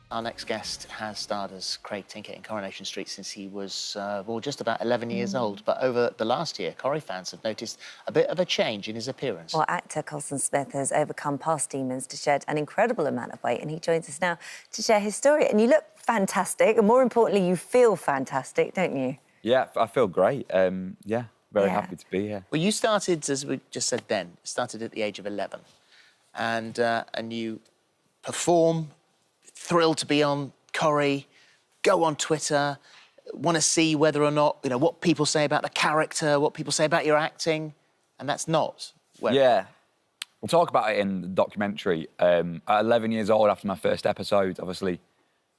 Our next guest has starred as Craig Tinker in Coronation Street since he was, well, just about 11 years old. But over the last year, Corrie fans have noticed a bit of a change in his appearance. Well, actor Colson Smith has overcome past demons to shed an incredible amount of weight, and he joins us now to share his story. And you look fantastic, and more importantly, you feel fantastic, don't you? Yeah, I feel great. Yeah, very happy to be here. Well, you started, as we just said then, started at the age of 11. And you perform, thrilled to be on Corrie, go on Twitter, want to see whether or not, you know, what people say about the character, what people say about your acting, and that's not where... Yeah. We'll talk about it in the documentary. At 11 years old, after my first episode, obviously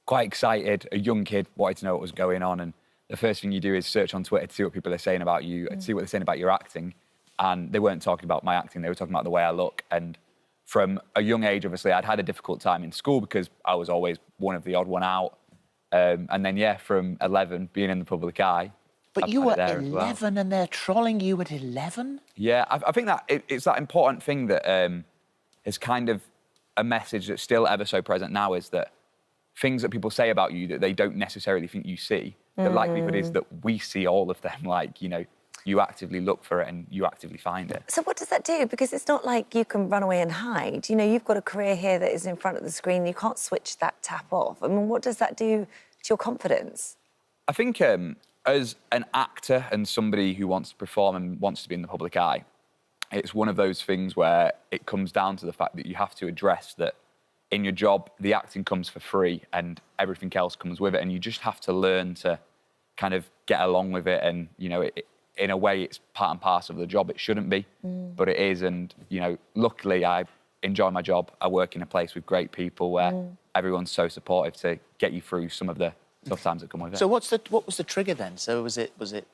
quite excited, a young kid, wanted to know what was going on, and the first thing you do is search on Twitter to see what people are saying about you, and see what they're saying about your acting. And they weren't talking about my acting, they were talking about the way I look. And from a young age, obviously, I'd had a difficult time in school because I was always one of the odd one out. And then, yeah, from 11, being in the public eye. But you were 11 and they're trolling you at 11? Yeah, I think that it's that important thing that is kind of a message that's still ever so present now, is that things that people say about you that they don't necessarily think you see, the likelihood is that we see all of them, like, you know, you actively look for it and you actively find it. So what does that do? Because it's not like you can run away and hide. You know, you've got a career here that is in front of the screen. You can't switch that tap off. I mean, what does that do to your confidence? I think as an actor and somebody who wants to perform and wants to be in the public eye, it's one of those things where it comes down to the fact that you have to address that in your job, the acting comes for free and everything else comes with it. And you just have to learn to kind of get along with it. And, you know, in a way, it's part and parcel of the job. It shouldn't be, but it is. And, you know, luckily, I enjoy my job. I work in a place with great people where everyone's so supportive to get you through some of the tough times that come with it. So what was the trigger then? So was it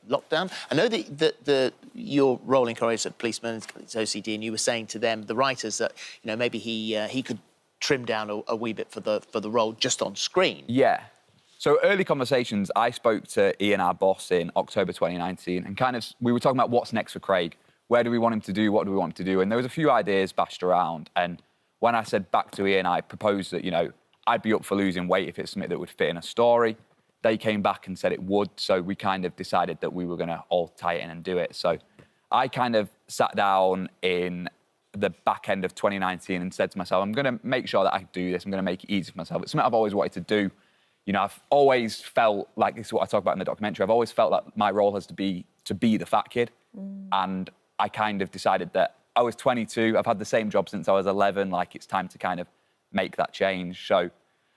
lockdown? I know that your role in Corrie is a policeman, it's OCD, and you were saying to them, the writers, that, you know, maybe he could trim down a wee bit for the role just on screen. Yeah. So early conversations, I spoke to Ian, our boss, in October 2019, and kind of, we were talking about what's next for Craig. Where do we want him to do? What do we want him to do? And there was a few ideas bashed around. And when I said back to Ian, I proposed that, you know, I'd be up for losing weight if it's something that would fit in a story. They came back and said it would. So we kind of decided that we were going to all tie it in and do it. So I kind of sat down in the back end of 2019 and said to myself, I'm going to make sure that I do this. I'm going to make it easy for myself. It's something I've always wanted to do. You know, I've always felt like, this is what I talk about in the documentary, I've always felt that my role has to be the fat kid. And I kind of decided that I was 22, I've had the same job since I was 11, like, it's time to kind of make that change. So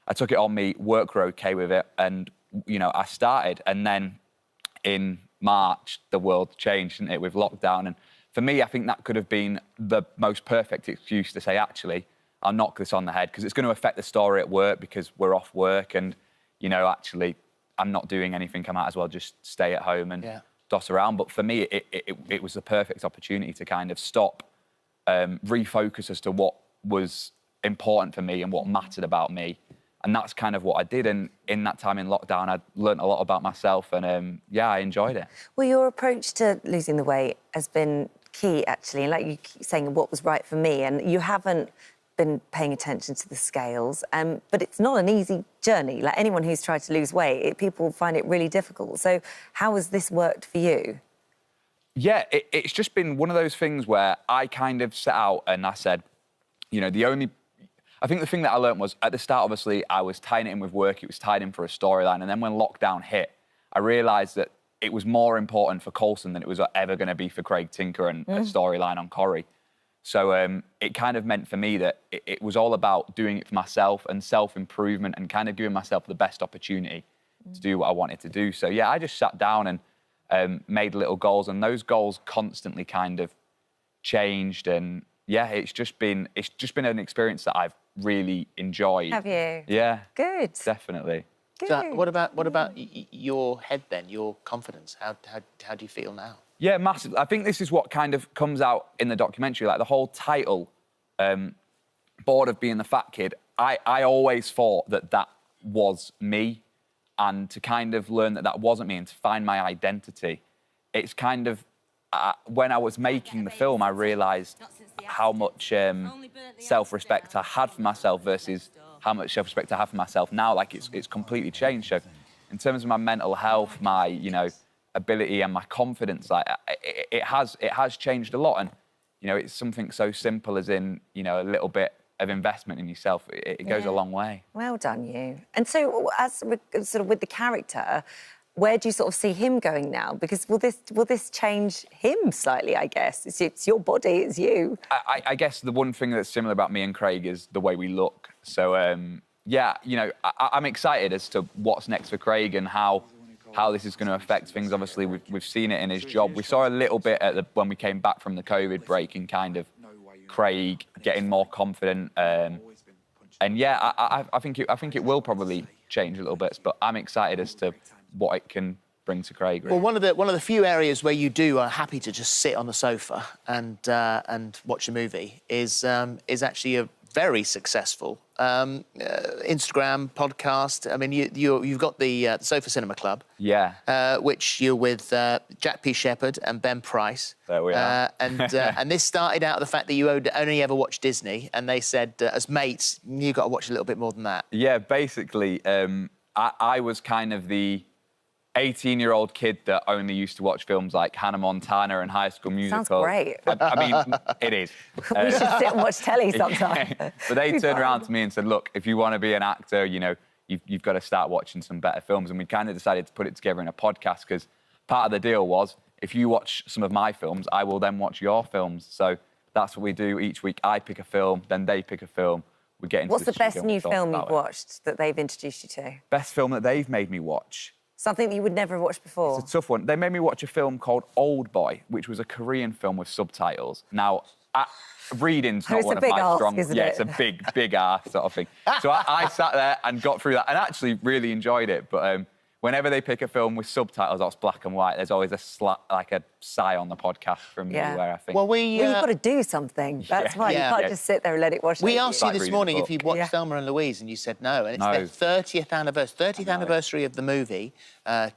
I took it on me, work were okay with it, and, you know, I started. And then in March, the world changed, didn't it, with lockdown. And for me, I think that could have been the most perfect excuse to say, actually, I'll knock this on the head, because it's going to affect the story at work because we're off work and, you know, actually, I'm not doing anything. I might as well just stay at home and dot around. But for me, it was the perfect opportunity to kind of stop, refocus as to what was important for me and what mattered about me. And that's kind of what I did. And in that time in lockdown, I learned a lot about myself and, yeah, I enjoyed it. Well, your approach to losing the weight has been key, actually. Like you keep saying, what was right for me. And you haven't been paying attention to the scales, but it's not an easy journey. Like anyone who's tried to lose weight, people find it really difficult. So how has this worked for you? Yeah, it's just been one of those things where I kind of set out and I said, you know, I think the thing that I learned was, at the start, obviously, I was tying it in with work, it was tied in for a storyline, and then when lockdown hit, I realised that it was more important for Colson than it was ever going to be for Craig Tinker and a storyline on Corrie. So it kind of meant for me that it was all about doing it for myself and self-improvement and kind of giving myself the best opportunity to do what I wanted to do. So, yeah, I just sat down and made little goals, and those goals constantly kind of changed. And, yeah, it's just been an experience that I've really enjoyed. Have you? Yeah. Good. Definitely. Good. So what about your head then, your confidence? How do you feel now? Yeah, massive. I think this is what kind of comes out in the documentary, like the whole title, Bored of Being the Fat Kid. I always thought that was me, and to kind of learn that wasn't me and to find my identity, it's kind of, when I was making the film, I realised how much self-respect I had for myself versus how much self-respect I have for myself now. Like it's completely changed. So in terms of my mental health, my, you know, ability and my confidence, like it has changed a lot. And, you know, it's something so simple as in, you know, a little bit of investment in yourself. It goes a long way. Well done, you. And so, as sort of with the character, where do you sort of see him going now? Because will this change him slightly? I guess it's your body, it's you. I guess the one thing that's similar about me and Craig is the way we look. So yeah, you know, I'm excited as to what's next for Craig and how this is going to affect things. Obviously, we've seen it in his job. We saw a little bit when we came back from the COVID break in kind of Craig getting more confident. And yeah, I think it will probably change a little bit, but I'm excited as to what it can bring to Craig. Really. Well, one of the few areas where you are happy to just sit on the sofa and watch a movie is actually a very successful Instagram podcast. I mean, you've got the Sofa Cinema Club, which you're with Jack P. Shepherd and Ben Price. There we are. And this started out of the fact that you only ever watched Disney, and they said, as mates, you got to watch a little bit more than that. Yeah, basically, I was kind of the 18-year-old kid that only used to watch films like Hannah Montana and High School Musical. Sounds great. I mean, it is. We should sit and watch telly sometime. But they turned around to me and said, look, if you want to be an actor, you know, you've got to start watching some better films. And we kind of decided to put it together in a podcast because part of the deal was, if you watch some of my films, I will then watch your films. So that's what we do each week. I pick a film, then they pick a film. We get into What's the best new film you've watched that they've introduced you to? Best film that they've made me watch? Something that you would never have watched before. It's a tough one. They made me watch a film called Old Boy, which was a Korean film with subtitles. Now, reading's not one of my strong... Yeah, it's a big ass sort of thing. So I sat there and got through that and actually really enjoyed it. But whenever they pick a film with subtitles that's black and white, there's always a sigh on the podcast from me where I think... Well, you've got to do something. That's why you can't just sit there and let it wash. We asked you this morning if you'd watched Thelma and Louise, and you said no. And it's their 30th anniversary of the movie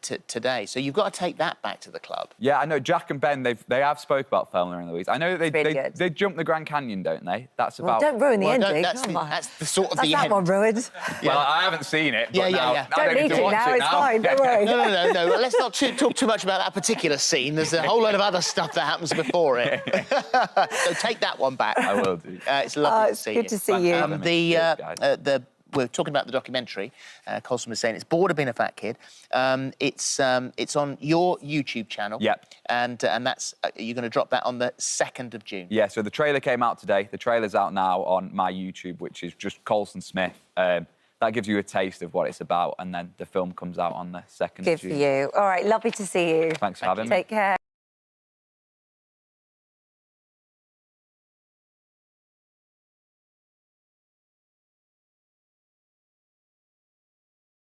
today. So you've got to take that back to the club. Yeah, I know. Jack and Ben, they have spoke about Thelma and Louise. I know that they jump the Grand Canyon, don't they? That's about... Well, don't ruin the ending. That's the sort of the end. end. That one ruined. Well, I haven't seen it, but now... Don't need to now, it's fine, don't worry. No. Let's not talk too much about that particular scene. There's a whole lot of other stuff that happens before it. So take that one back. I will do. It's lovely to see you. It's good to see you. We're talking about the documentary. Colson was saying it's Bored of Being a Fat Kid. It's on your YouTube channel. Yep. And that's you're going to drop that on the 2nd of June. Yeah. So the trailer came out today. The trailer's out now on my YouTube, which is just Colson Smith. That gives you a taste of what it's about, and then the film comes out on the 2nd of June. Good for you. All right, lovely to see you. Thanks for having me. Take care.